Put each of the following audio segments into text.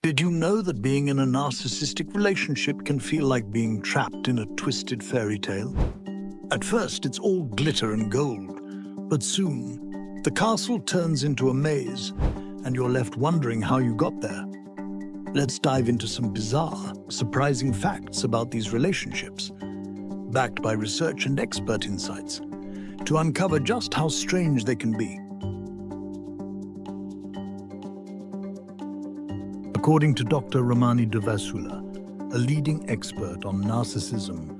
Did you know that being in a narcissistic relationship can feel like being trapped in a twisted fairy tale? At first, it's all glitter and gold, but soon, the castle turns into a maze, and you're left wondering how you got there. Let's dive into some bizarre, surprising facts about these relationships, backed by research and expert insights, to uncover just how strange they can be. According to Dr. Ramani Devasula, a leading expert on narcissism,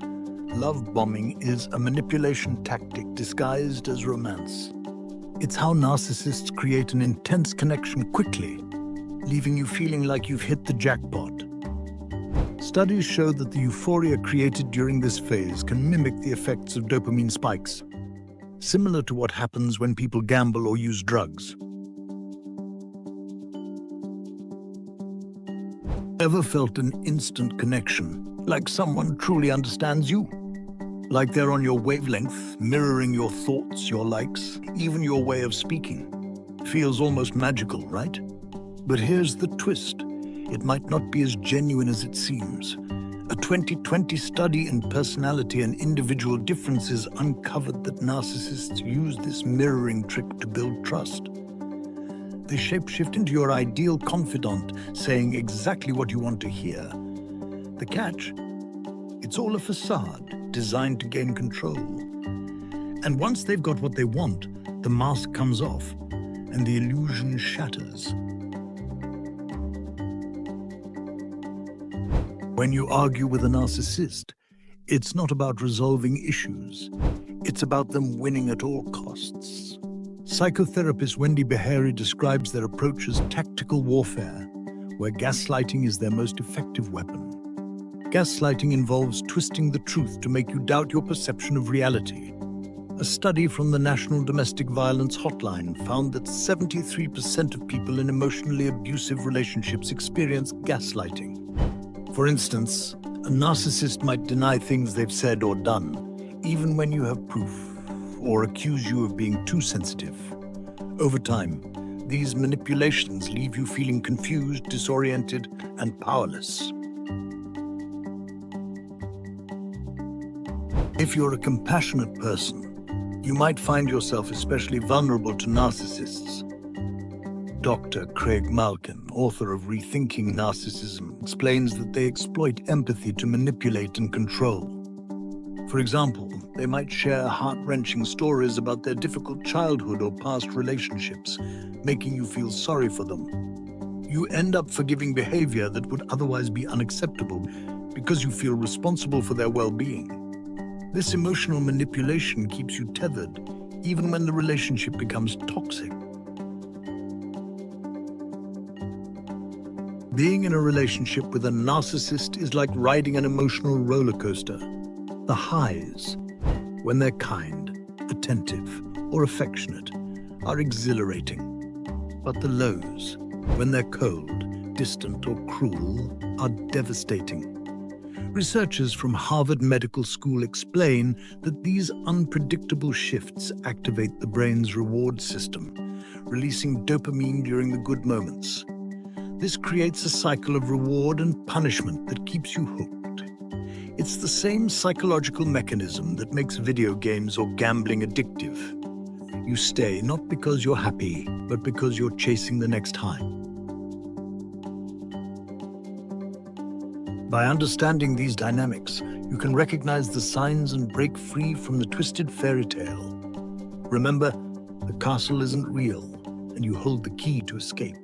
love bombing is a manipulation tactic disguised as romance. It's how narcissists create an intense connection quickly, leaving you feeling like you've hit the jackpot. Studies show that the euphoria created during this phase can mimic the effects of dopamine spikes, similar to what happens when people gamble or use drugs. Ever felt an instant connection, like someone truly understands you? Like they're on your wavelength, mirroring your thoughts, your likes, even your way of speaking. Feels almost magical, right? But here's the twist. It might not be as genuine as it seems. A 2020 study in personality and individual differences uncovered that narcissists use this mirroring trick to build trust. They shapeshift into your ideal confidant, saying exactly what you want to hear. The catch? It's all a facade designed to gain control. And once they've got what they want, the mask comes off and the illusion shatters. When you argue with a narcissist, it's not about resolving issues. It's about them winning at all costs. Psychotherapist Wendy Beharry describes their approach as tactical warfare, where gaslighting is their most effective weapon. Gaslighting involves twisting the truth to make you doubt your perception of reality. A study from the National Domestic Violence Hotline found that 73% of people in emotionally abusive relationships experience gaslighting. For instance, a narcissist might deny things they've said or done, even when you have proof, or accuse you of being too sensitive. Over time, these manipulations leave you feeling confused, disoriented, and powerless. If you're a compassionate person, you might find yourself especially vulnerable to narcissists. Dr. Craig Malkin, author of Rethinking Narcissism, explains that they exploit empathy to manipulate and control. For example, they might share heart-wrenching stories about their difficult childhood or past relationships, making you feel sorry for them. You end up forgiving behavior that would otherwise be unacceptable because you feel responsible for their well-being. This emotional manipulation keeps you tethered, even when the relationship becomes toxic. Being in a relationship with a narcissist is like riding an emotional roller coaster. The highs, when they're kind, attentive, or affectionate, are exhilarating. But the lows, when they're cold, distant, or cruel, are devastating. Researchers from Harvard Medical School explain that these unpredictable shifts activate the brain's reward system, releasing dopamine during the good moments. This creates a cycle of reward and punishment that keeps you hooked. It's the same psychological mechanism that makes video games or gambling addictive. You stay not because you're happy, but because you're chasing the next high. By understanding these dynamics, you can recognize the signs and break free from the twisted fairy tale. Remember, the castle isn't real, and you hold the key to escape.